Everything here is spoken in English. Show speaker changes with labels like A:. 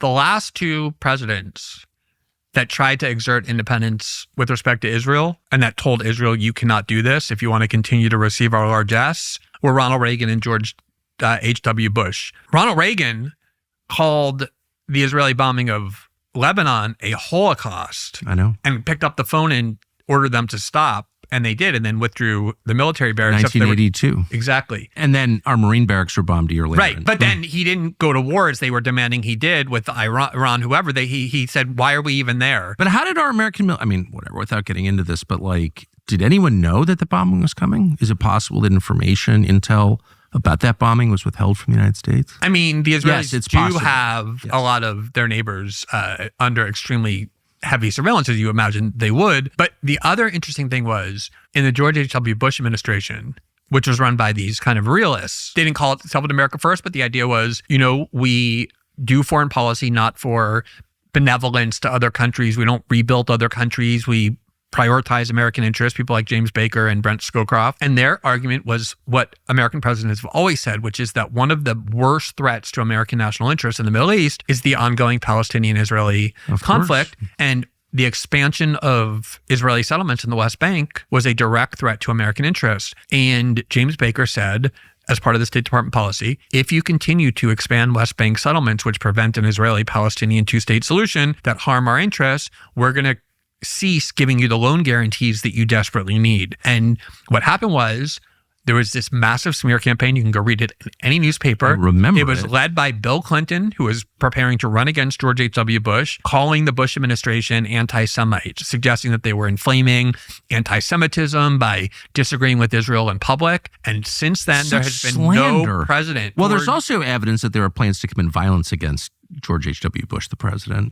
A: the last two presidents that tried to exert independence with respect to Israel and that told Israel, you cannot do this if you want to continue to receive our largesse, were Ronald Reagan and George H.W. Bush. Ronald Reagan called the Israeli bombing of Lebanon a Holocaust.
B: I know.
A: And picked up the phone and ordered them to stop. And they did, and then withdrew the military barracks.
B: 1982.
A: Exactly.
B: And then our Marine barracks were bombed a year later.
A: Right, but then he didn't go to war as they were demanding he did with Iran, whoever. He said, why are we even there?
B: But how did our American whatever, without getting into this, but like, did anyone know that the bombing was coming? Is it possible that intel about that bombing was withheld from the United States?
A: I mean, the Israelis do have
B: Yes.
A: a lot of their neighbors under extremely heavy surveillance, as you imagine they would. But the other interesting thing was, in the George H.W. Bush administration, which was run by these kind of realists, they didn't call it Settled America First, but the idea was, we do foreign policy not for benevolence to other countries. We don't rebuild other countries. We prioritize American interests, people like James Baker and Brent Scowcroft. And their argument was what American presidents have always said, which is that one of the worst threats to American national interests in the Middle East is the ongoing Palestinian-Israeli conflict. And the expansion of Israeli settlements in the West Bank was a direct threat to American interests. And James Baker said, as part of the State Department policy, if you continue to expand West Bank settlements, which prevent an Israeli-Palestinian two-state solution that harm our interests, we're going to cease giving you the loan guarantees that you desperately need. And what happened was there was this massive smear campaign. You can go read it in any newspaper.
B: I remember
A: it was led by Bill Clinton, who was preparing to run against George H.W. Bush, calling the Bush administration anti-Semite, suggesting that they were inflaming anti-Semitism by disagreeing with Israel in public. And since then, there has been no president.
B: Well, there's also evidence that there are plans to commit violence against George H.W. Bush, the president.